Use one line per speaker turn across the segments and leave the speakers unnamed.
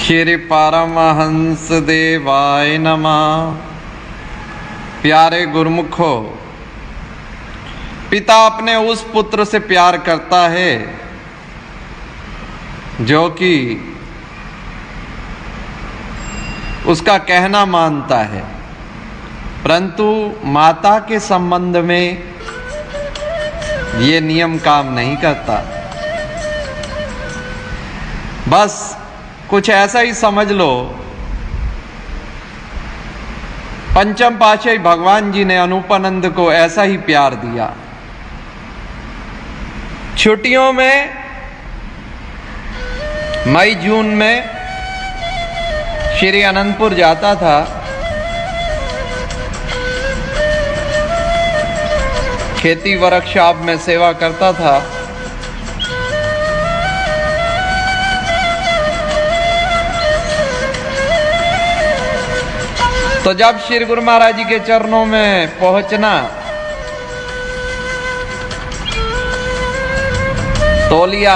श्री परमहंस देवाय नमः। प्यारे गुरुमुखो, पिता अपने उस पुत्र से प्यार करता है जो कि उसका कहना मानता है, परंतु माता के संबंध में ये नियम काम नहीं करता। बस कुछ ऐसा ही समझ लो, पंचम पातशाही भगवान जी ने अनूपानंद को ऐसा ही प्यार दिया। छुट्टियों में मई जून में श्री अनंतपुर जाता था। खेती वर्कशॉप में सेवा करता था। तो जब श्री गुरु महाराज जी के चरणों में पहुंचना, तौलिया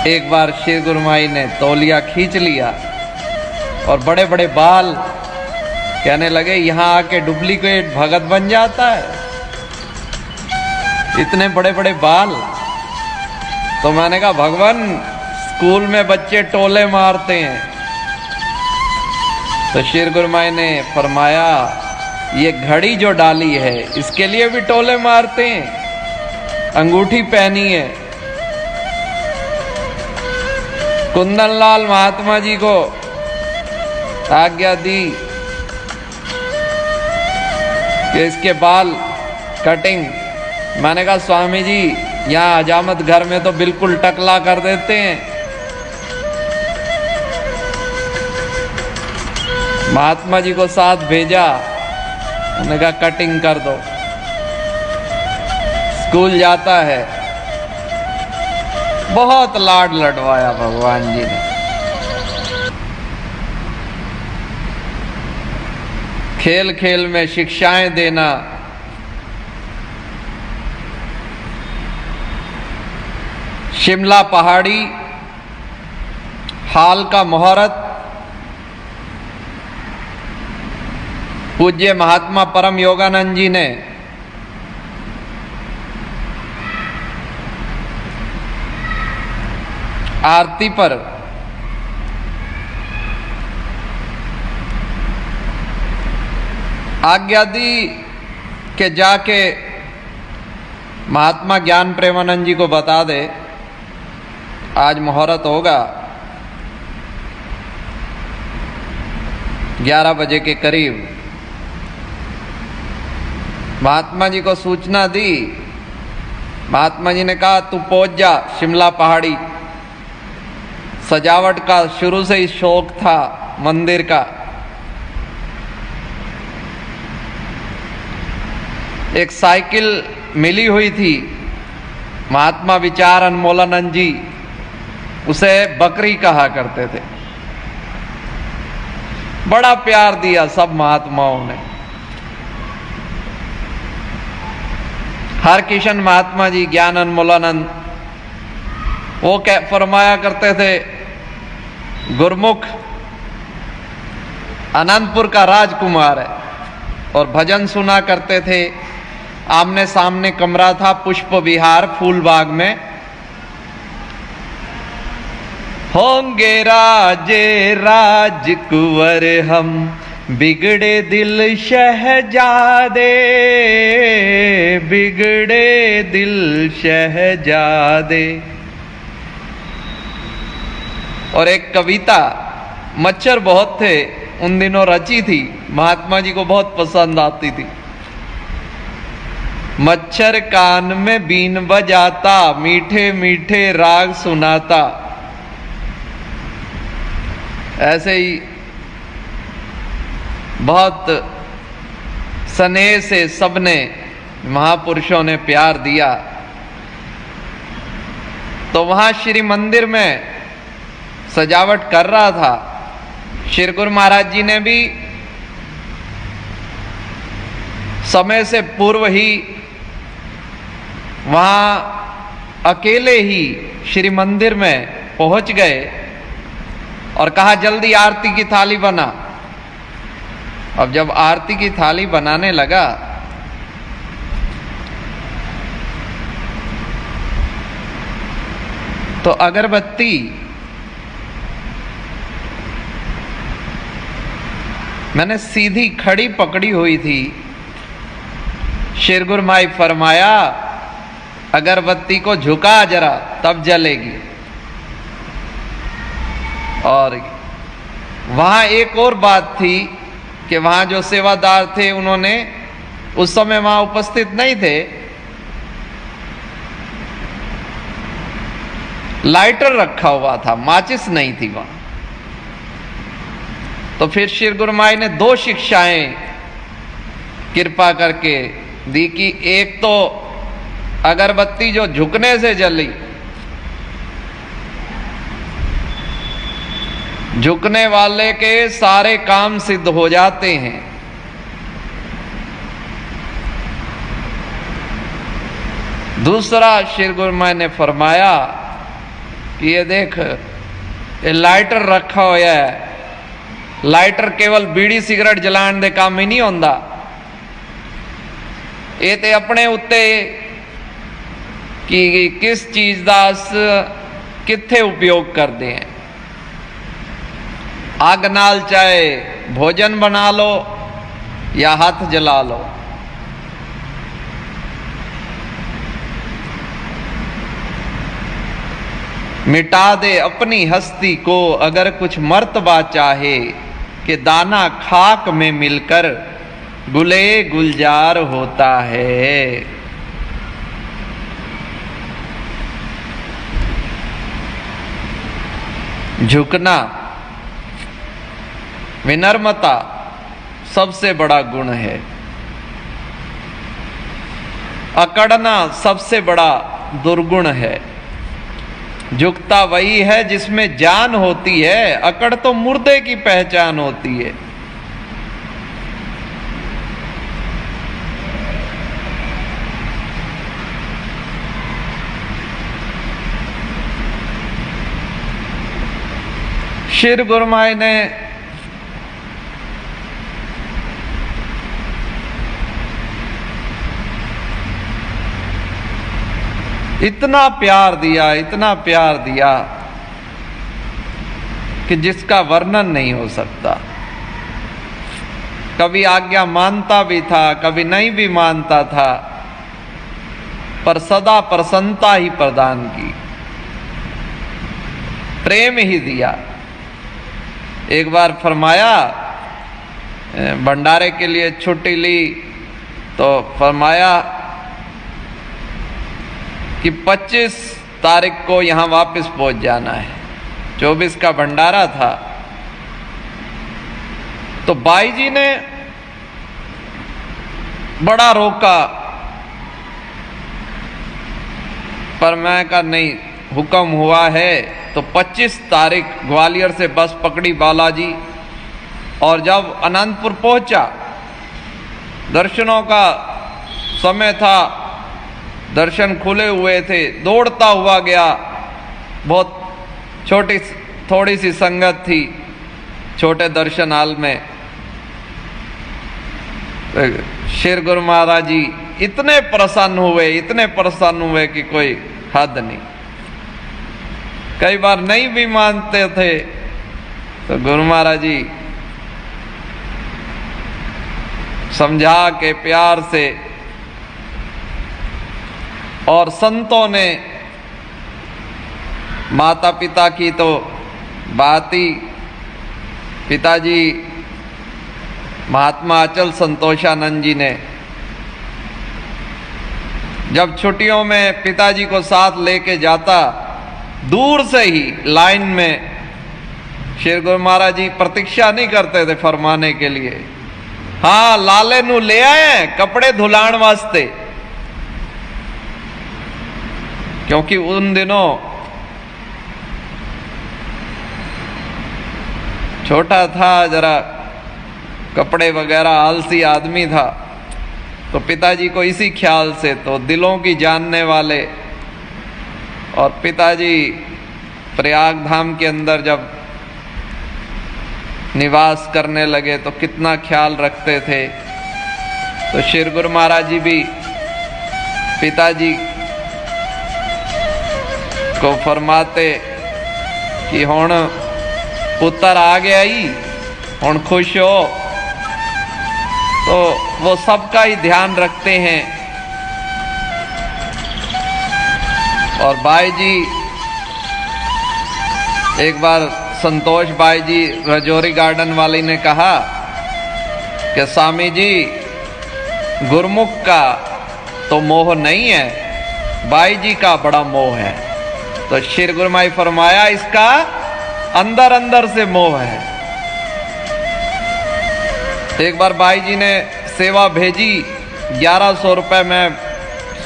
एक बार श्री गुरु माई ने तौलिया खींच लिया और बड़े बड़े बाल, कहने लगे यहाँ आके डुप्लीकेट भगत बन जाता है, इतने बड़े बड़े बाल। तो मैंने कहा भगवान, स्कूल में बच्चे टोले मारते हैं। तो श्री गुरु माई ने फरमाया, ये घड़ी जो डाली है इसके लिए भी टोले मारते हैं, अंगूठी पहनी है। कुंदन लाल महात्मा जी को आज्ञा दी कि इसके बाल कटिंग। मैंने कहा स्वामी जी, यहाँ हजामत घर में तो बिल्कुल टकला कर देते हैं। महात्मा जी को साथ भेजा, उन्होंने कहा कटिंग कर दो। स्कूल जाता है, बहुत लाड लडवाया भगवान जी ने। खेल खेल में शिक्षाएं देना, शिमला पहाड़ी हाल का मुहूर्त पूज्य महात्मा परम योगानंद जी ने आरती पर आज्ञा दी कि जाके महात्मा ज्ञान प्रेमानंद जी को बता दे, आज मुहूर्त होगा 11 बजे के करीब। महात्मा जी को सूचना दी। महात्मा जी ने कहा तू पहुंच जा शिमला पहाड़ी। सजावट का शुरू से ही शौक था मंदिर का। एक साइकिल मिली हुई थी, महात्मा विचार अनमोलानंद जी उसे बकरी कहा करते थे। बड़ा प्यार दिया सब महात्माओं ने। हर किशन महात्मा जी, ज्ञान अनमोलानंद, वो फरमाया करते थे, गुरमुख अनंतपुर का राजकुमार है। और भजन सुना करते थे। आमने सामने कमरा था पुष्प विहार फूलबाग में। होंगे राजे राजकुंवर हम, बिगड़े दिल शहजादे, बिगड़े दिल शहजादे। और एक कविता, मच्छर बहुत थे उन दिनों, रची थी, महात्मा जी को बहुत पसंद आती थी। मच्छर कान में बीन बजाता, मीठे मीठे राग सुनाता। ऐसे ही बहुत स्नेह से सबने, महापुरुषों ने प्यार दिया। तो वहां श्री मंदिर में सजावट कर रहा था। श्री गुरु महाराज जी ने भी समय से पूर्व ही वहां अकेले ही श्री मंदिर में पहुंच गए और कहा जल्दी आरती की थाली बना। अब जब आरती की थाली बनाने लगा तो अगरबत्ती मैंने सीधी खड़ी पकड़ी हुई थी। शेर गुरमाई फरमाया अगरबत्ती को झुका जरा तब जलेगी। और वहां एक और बात थी कि वहां जो सेवादार थे उन्होंने उस समय वहां उपस्थित नहीं थे, लाइटर रखा हुआ था, माचिस नहीं थी वहां। तो फिर शेर गुरमाई ने दो शिक्षाएं कृपा करके दी कि एक तो अगरबत्ती जो झुकने से जली, झुकने वाले के सारे काम सिद्ध हो जाते हैं। दूसरा शेर गुरमाई ने फरमाया कि ये देख ये लाइटर रखा हुआ है, लाइटर केवल बीड़ी सिगरेट जलाने दे काम ही नहीं होंदा, ये ते अपने उत्ते कि किस चीज का अस कित्थे उपयोग करते हैं। आग नाल चाहे भोजन बना लो या हाथ जला लो। मिटा दे अपनी हस्ती को अगर कुछ मर्तबा चाहे, कि दाना खाक में मिलकर गुले गुलजार होता है। झुकना, विनम्रता सबसे बड़ा गुण है। अकड़ना सबसे बड़ा दुर्गुण है। झुकता वही है जिसमें जान होती है, अकड़ तो मुर्दे की पहचान होती है। शेर गुरमाई ने इतना प्यार दिया, इतना प्यार दिया कि जिसका वर्णन नहीं हो सकता। कभी आज्ञा मानता भी था, कभी नहीं भी मानता था, पर सदा प्रसन्नता ही प्रदान की, प्रेम ही दिया। एक बार फरमाया भंडारे के लिए छुट्टी ली तो फरमाया कि 25 तारीख को यहां वापस पहुंच जाना है। 24 का भंडारा था। तो बाई जी ने बड़ा रोका, पर मैं कहा नहीं, हुक्म हुआ है। तो 25 तारीख ग्वालियर से बस पकड़ी बालाजी, और जब अनंतपुर पहुंचा, दर्शनों का समय था, दर्शन खुले हुए थे, दौड़ता हुआ गया। बहुत थोड़ी सी संगत थी छोटे दर्शन हाल में। शेर गुरु महाराज जी इतने प्रसन्न हुए, इतने प्रसन्न हुए कि कोई हद नहीं। कई बार नहीं भी मानते थे तो गुरु महाराज जी समझा के प्यार से, और संतों ने, माता पिता की तो बात ही, पिताजी महात्मा अचल संतोषानंद जी ने जब छुट्टियों में पिताजी को साथ लेके जाता, दूर से ही लाइन में शेर गुरु महाराज जी प्रतीक्षा नहीं करते थे फरमाने के लिए। हाँ, लाले नू ले आए कपड़े धुलाण वास्ते, क्योंकि उन दिनों छोटा था जरा, कपड़े वगैरह, आलसी आदमी था। तो पिताजी को इसी ख्याल से, तो दिलों की जानने वाले और पिताजी प्रयाग धाम के अंदर जब निवास करने लगे तो कितना ख्याल रखते थे। तो श्री गुरु महाराज जी भी पिताजी को फरमाते कि हुण पुत्र आ गया ही, हुण खुश हो। तो वो सबका ही ध्यान रखते हैं। और भाई जी एक बार संतोष भाई जी रजौरी गार्डन वाली ने कहा कि स्वामी जी गुरमुख का तो मोह नहीं है, भाई जी का बड़ा मोह है। तो श्री गुरु माई फरमाया इसका अंदर अंदर से मोह है। एक बार भाई जी ने सेवा भेजी, 1100 रुपए में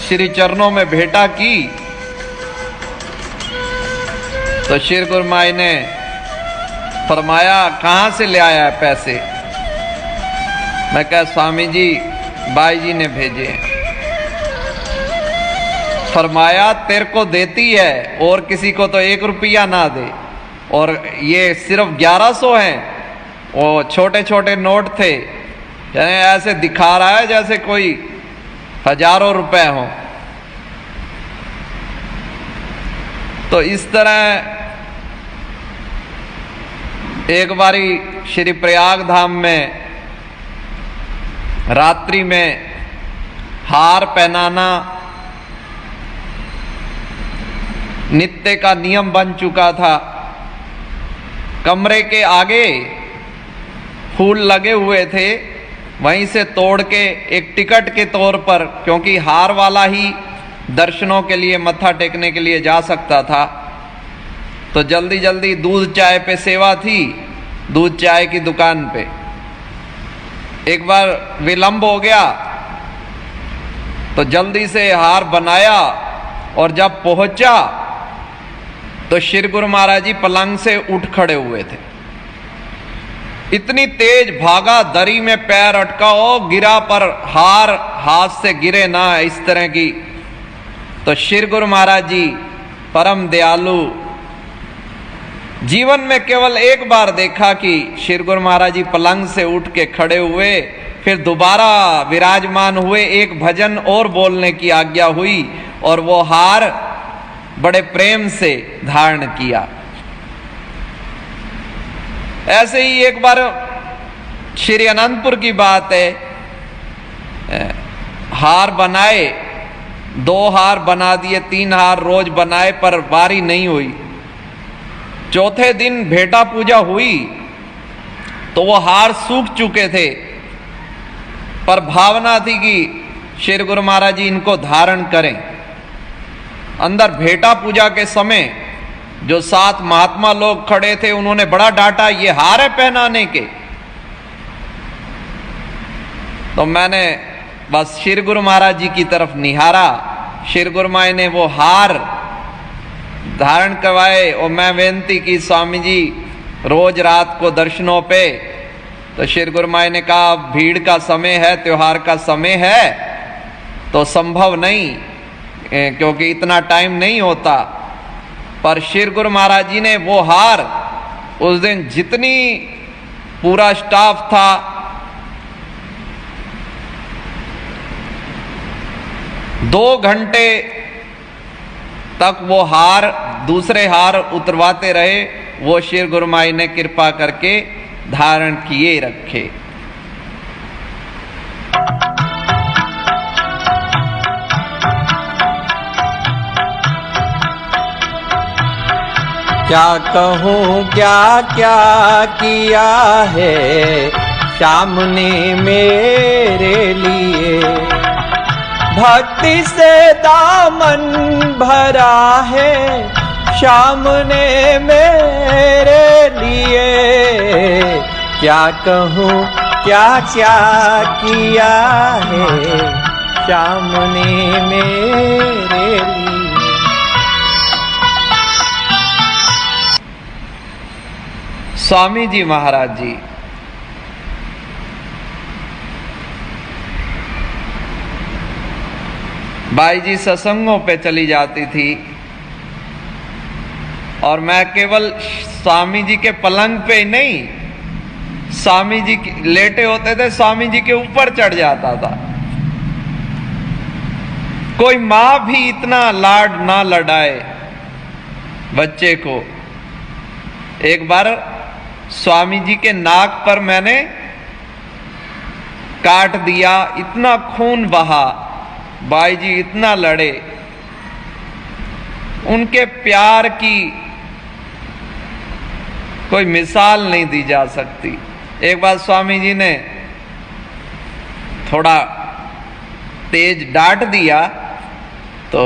श्री चरणों में भेंटा की। तो श्री गुरु माई ने फरमाया कहाँ से ले आया है पैसे? मैं कहा स्वामी जी भाई जी ने भेजे। फरमाया तेरे को देती है और किसी को तो 1 रुपया ना दे, और ये सिर्फ 1100 हैं। वो छोटे छोटे नोट थे, यानी ऐसे दिखा रहा है जैसे कोई हजारों रुपए हों। तो इस तरह एक बारी श्री प्रयाग धाम में रात्रि में हार पहनाना नित्य का नियम बन चुका था। कमरे के आगे फूल लगे हुए थे, वहीं से तोड़ के एक टिकट के तौर पर, क्योंकि हार वाला ही दर्शनों के लिए मत्था टेकने के लिए जा सकता था, तो जल्दी जल्दी दूध चाय पे सेवा थी, दूध चाय की दुकान पे। एक बार विलंब हो गया तो जल्दी से हार बनाया, और जब पहुंचा तो श्री गुरु महाराज जी पलंग से उठ खड़े हुए थे। इतनी तेज भागा, दरी में पैर अटका हो, गिरा पर हार हाथ से गिरे ना, इस तरह की। तो श्री गुरु महाराज जी परम दयालु, जीवन में केवल एक बार देखा कि श्री गुरु महाराज जी पलंग से उठ के खड़े हुए, फिर दोबारा विराजमान हुए, एक भजन और बोलने की आज्ञा हुई, और वो हार बड़े प्रेम से धारण किया। ऐसे ही एक बार श्री अनंतपुर की बात है, हार बनाए, 2 हार बना दिए, 3 हार रोज बनाए, पर बारी नहीं हुई। चौथे दिन भेंटा पूजा हुई तो वो हार सूख चुके थे, पर भावना थी कि श्री गुरु महाराज जी इनको धारण करें। अंदर भेंटा पूजा के समय जो 7 महात्मा लोग खड़े थे, उन्होंने बड़ा डांटा, ये हार है पहनाने के। तो मैंने बस श्री गुरु महाराज जी की तरफ निहारा, श्री गुरु माई ने वो हार धारण करवाए, और मैं बेनती की स्वामी जी रोज रात को दर्शनों पे। तो श्री गुरु माई ने कहा भीड़ का समय है, त्योहार का समय है, तो संभव नहीं, क्योंकि इतना टाइम नहीं होता। पर श्री गुरु महाराज जी ने वो हार उस दिन, जितनी पूरा स्टाफ था, दो घंटे तक वो हार, दूसरे हार उतरवाते रहे। वो श्री गुरु माई ने कृपा करके धारण किए रखे।
क्या कहूँ क्या क्या किया है श्याम ने मेरे लिए, भक्ति से दामन भरा है श्याम ने मेरे लिए। क्या कहूँ क्या क्या किया है श्याम ने मेरे लिए।
स्वामी जी महाराज जी बाई जी सत्संगों पे चली जाती थी, और मैं केवल स्वामी जी के पलंग पे ही नहीं, स्वामी जी लेटे होते थे, स्वामी जी के ऊपर चढ़ जाता था। कोई मां भी इतना लाड ना लड़ाए बच्चे को। एक बार स्वामी जी के नाक पर मैंने काट दिया, इतना खून बहा, बाई जी इतना लड़े। उनके प्यार की कोई मिसाल नहीं दी जा सकती। एक बार स्वामी जी ने थोड़ा तेज डांट दिया तो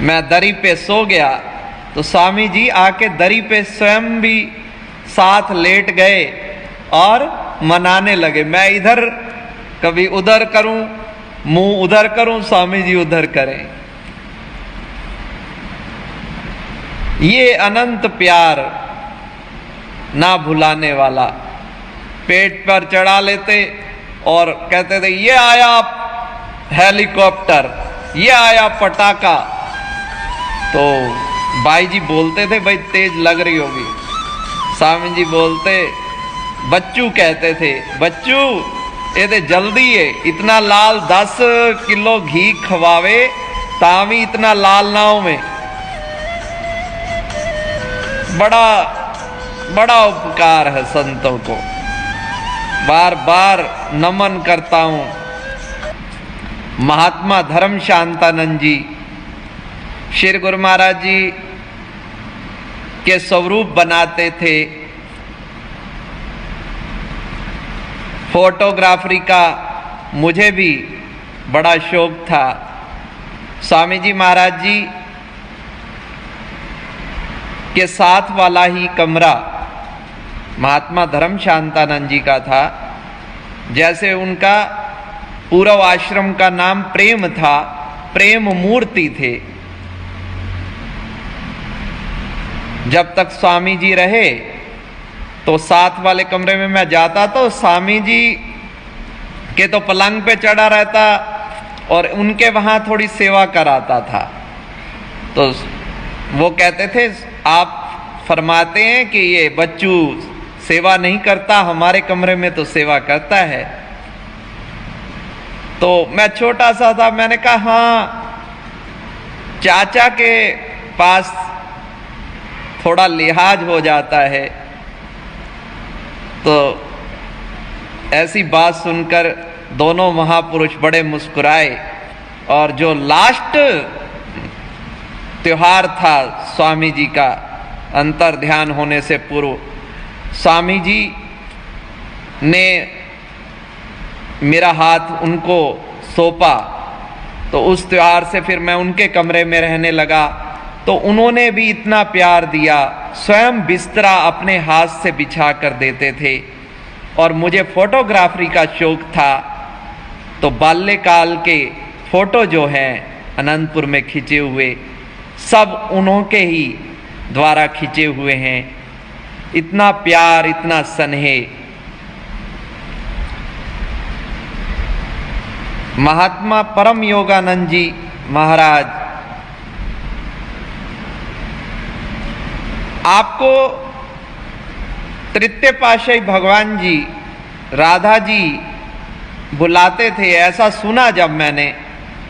मैं दरी पे सो गया, तो स्वामी जी आके दरी पे स्वयं भी साथ लेट गए और मनाने लगे। मैं इधर कभी उधर करूं, मुंह उधर करूं, स्वामी जी उधर करें। ये अनंत प्यार ना भुलाने वाला। पेट पर चढ़ा लेते और कहते थे ये आया हेलीकॉप्टर, ये आया पटाखा। तो बाई जी बोलते थे भाई तेज लग रही होगी। स्वामी जी बोलते, बच्चू कहते थे, बच्चू ये तो जल्दी है, इतना लाल 10 किलो घी खवावे तावी इतना लाल ना हो में। बड़ा उपकार है संतों को, बार बार नमन करता हूं। महात्मा धर्म शांतानंद जी श्री गुरु महाराज जी के स्वरूप बनाते थे। फोटोग्राफरी का मुझे भी बड़ा शौक था। स्वामी जी महाराज जी के साथ वाला ही कमरा महात्मा धर्म शांतानंद जी का था। जैसे उनका पूर्व आश्रम का नाम प्रेम था, प्रेम मूर्ति थे। जब तक स्वामी जी रहे तो साथ वाले कमरे में मैं जाता तो स्वामी जी के तो पलंग पे चढ़ा रहता और उनके वहां थोड़ी सेवा कराता था। तो वो कहते थे आप फरमाते हैं कि ये बच्चू सेवा नहीं करता, हमारे कमरे में तो सेवा करता है। तो मैं छोटा सा था, मैंने कहा हाँ, चाचा के पास थोड़ा लिहाज हो जाता है। तो ऐसी बात सुनकर दोनों महापुरुष बड़े मुस्कुराए। और जो लास्ट त्योहार था स्वामी जी का, अंतर ध्यान होने से पूर्व, स्वामी जी ने मेरा हाथ उनको सौंपा। तो उस त्योहार से फिर मैं उनके कमरे में रहने लगा। तो उन्होंने भी इतना प्यार दिया, स्वयं बिस्तरा अपने हाथ से बिछा कर देते थे। और मुझे फोटोग्राफरी का शौक था, तो बाल्यकाल के फोटो जो हैं अनंतपुर में खींचे हुए, सब उन्हों के ही द्वारा खींचे हुए हैं। इतना प्यार, इतना स्नेह। महात्मा परम योगानंद जी महाराज आपको तृतीय पातशाही भगवान जी, राधा जी बुलाते थे, ऐसा सुना जब मैंने।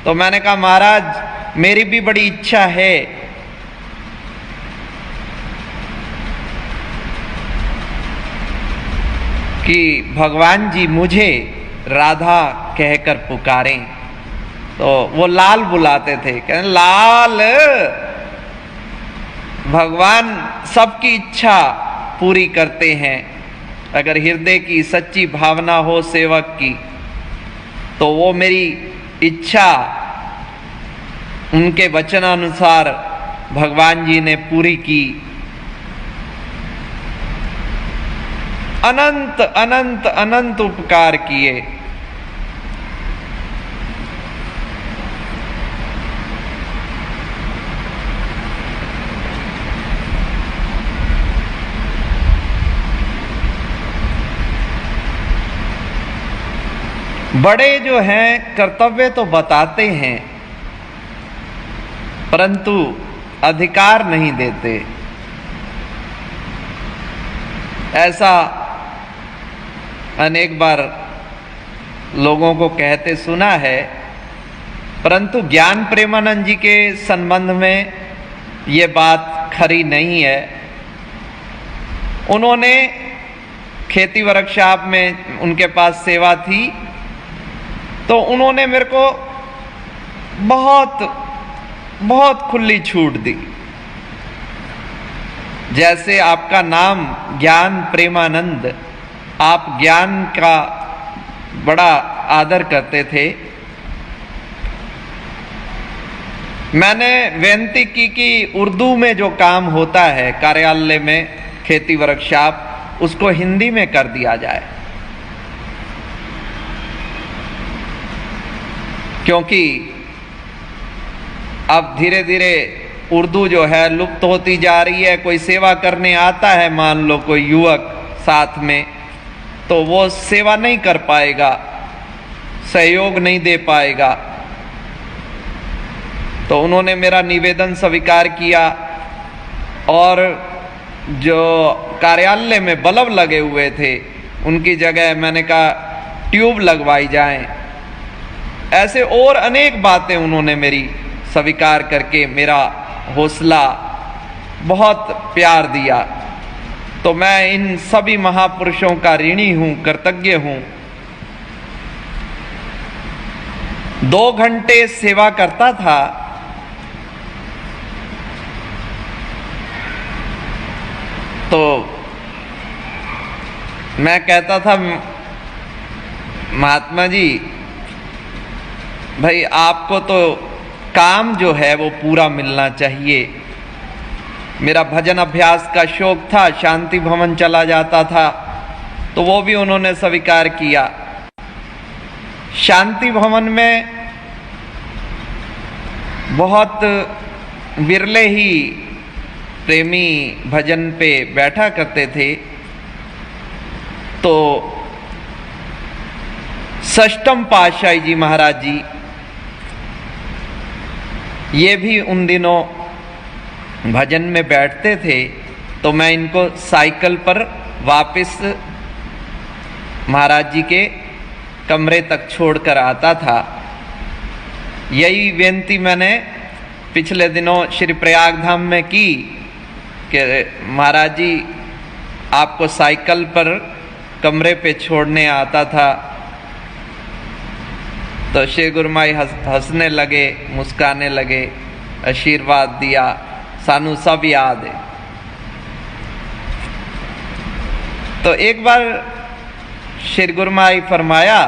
तो मैंने कहा महाराज मेरी भी बड़ी इच्छा है कि भगवान जी मुझे राधा कहकर पुकारें। तो वो लाल बुलाते थे, कहते लाल, भगवान सबकी इच्छा पूरी करते हैं। अगर हृदय की सच्ची भावना हो सेवक की, तो वो मेरी इच्छा उनके वचनानुसार भगवान जी ने पूरी की। अनंत अनंत अनंत उपकार किए। बड़े जो हैं कर्तव्य तो बताते हैं, परंतु अधिकार नहीं देते। ऐसा अनेक बार लोगों को कहते सुना है, परंतु ज्ञान प्रेमानंद जी के संबंध में ये बात खरी नहीं है। उन्होंने खेती वर्कशॉप में उनके पास सेवा थी, तो उन्होंने मेरे को बहुत बहुत खुली छूट दी। जैसे आपका नाम ज्ञान प्रेमानंद, आप ज्ञान का बड़ा आदर करते थे। मैंने विनती की कि उर्दू में जो काम होता है कार्यालय में, खेती वर्कशॉप, उसको हिंदी में कर दिया जाए, क्योंकि अब धीरे धीरे उर्दू जो है लुप्त होती जा रही है। कोई सेवा करने आता है, मान लो कोई युवक साथ में, तो वो सेवा नहीं कर पाएगा, सहयोग नहीं दे पाएगा। तो उन्होंने मेरा निवेदन स्वीकार किया और जो कार्यालय में बल्ब लगे हुए थे उनकी जगह मैंने कहा ट्यूब लगवाई जाएं। ऐसे और अनेक बातें उन्होंने मेरी स्वीकार करके मेरा हौसला, बहुत प्यार दिया। तो मैं इन सभी महापुरुषों का ऋणी हूं, कृतज्ञ हूं। 2 घंटे सेवा करता था, तो मैं कहता था महात्मा जी, भाई आपको तो काम जो है वो पूरा मिलना चाहिए। मेरा भजन अभ्यास का शौक था, शांति भवन चला जाता था, तो वो भी उन्होंने स्वीकार किया। शांति भवन में बहुत विरले ही प्रेमी भजन पे बैठा करते थे। तो षष्ठम पातशाही जी महाराज जी, ये भी उन दिनों भजन में बैठते थे, तो मैं इनको साइकिल पर वापस महाराज जी के कमरे तक छोड़कर आता था। यही विनती मैंने पिछले दिनों श्री प्रयाग धाम में की कि महाराज जी आपको साइकिल पर कमरे पे छोड़ने आता था। तो श्री गुरुमाई हंसने लगे, मुस्काने लगे, आशीर्वाद दिया। सानू सब याद है। तो एक बार श्री गुरुमाई फरमाया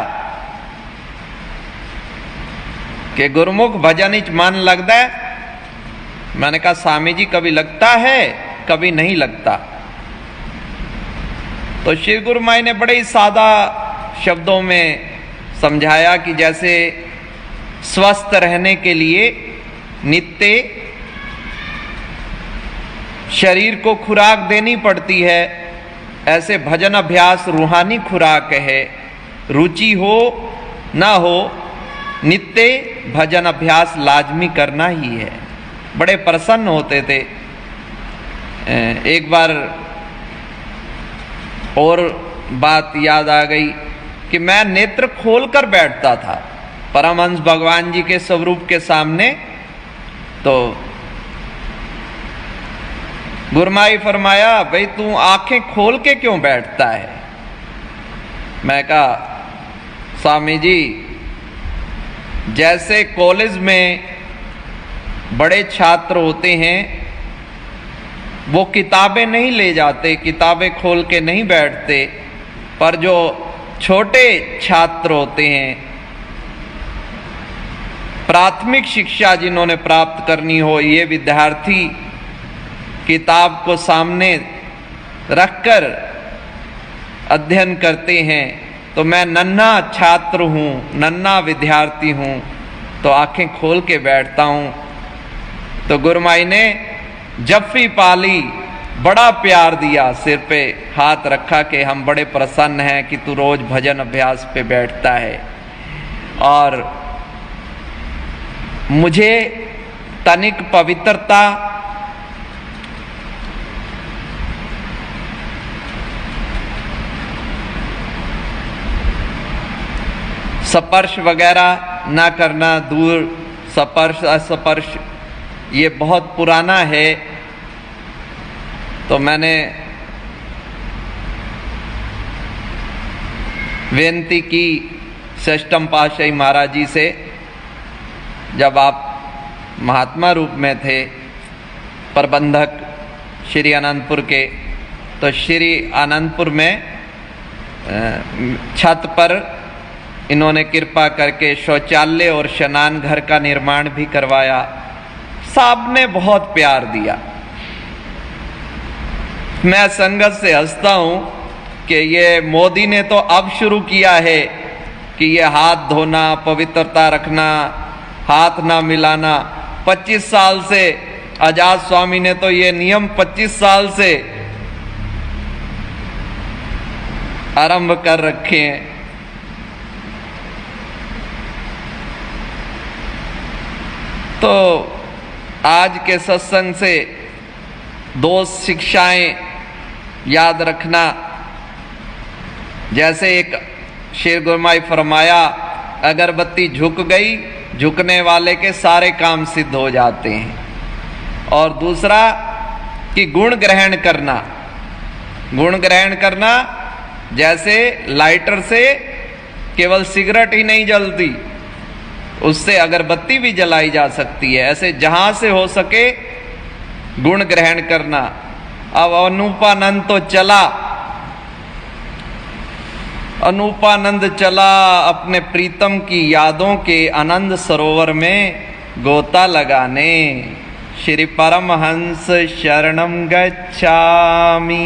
कि गुरुमुख भजन इच मन लगता है। मैंने कहा स्वामी जी कभी लगता है, कभी नहीं लगता। तो श्री गुरुमाई ने बड़े ही सादा शब्दों में समझाया कि जैसे स्वस्थ रहने के लिए नित्य शरीर को खुराक देनी पड़ती है, ऐसे भजन अभ्यास रूहानी खुराक है। रुचि हो ना हो, नित्य भजन अभ्यास लाजमी करना ही है। बड़े प्रसन्न होते थे। एक बार और बात याद आ गई कि मैं नेत्र खोलकर बैठता था परमहंस भगवान जी के स्वरूप के सामने। तो गुरुमाई फरमाया, भाई तू आंखें खोल के क्यों बैठता है? मैं कहा स्वामी जी, जैसे कॉलेज में बड़े छात्र होते हैं, वो किताबें नहीं ले जाते, किताबें खोल के नहीं बैठते, पर जो छोटे छात्र होते हैं, प्राथमिक शिक्षा जिन्होंने प्राप्त करनी हो, ये विद्यार्थी किताब को सामने रखकर अध्ययन करते हैं। तो मैं नन्हा छात्र हूँ, नन्हा विद्यार्थी हूँ, तो आंखें खोल के बैठता हूँ। तो गुरुमाई ने जफ्फी पाली, बड़ा प्यार दिया, सिर पे हाथ रखा कि हम बड़े प्रसन्न हैं कि तू रोज भजन अभ्यास पे बैठता है। और मुझे तनिक पवित्रता स्पर्श वगैरह ना करना, दूर स्पर्श अस्पर्श, ये बहुत पुराना है। तो मैंने बेनती की षष्ठम पातशाही महाराज जी से, जब आप महात्मा रूप में थे, प्रबंधक श्री आनंदपुर के, तो श्री आनंदपुर में छत पर इन्होंने कृपा करके शौचालय और स्नान घर का निर्माण भी करवाया। साहब ने बहुत प्यार दिया। मैं संगत से हंसता हूं कि ये मोदी ने तो अब शुरू किया है कि ये हाथ धोना, पवित्रता रखना, हाथ ना मिलाना। 25 साल से आजाद स्वामी ने तो ये नियम 25 साल से आरंभ कर रखे हैं। तो आज के सत्संग से 2 शिक्षाएं याद रखना। जैसे एक शेर गुरमाई फरमाया, अगरबत्ती झुक गई, झुकने वाले के सारे काम सिद्ध हो जाते हैं। और दूसरा कि गुण ग्रहण करना। गुण ग्रहण करना, जैसे लाइटर से केवल सिगरेट ही नहीं जलती, उससे अगरबत्ती भी जलाई जा सकती है। ऐसे जहां से हो सके गुण ग्रहण करना। अब अनूपानंद तो चला, अनूपानंद चला अपने प्रीतम की यादों के आनंद सरोवर में गोता लगाने। श्री परमहंस शरणम गच्छामि।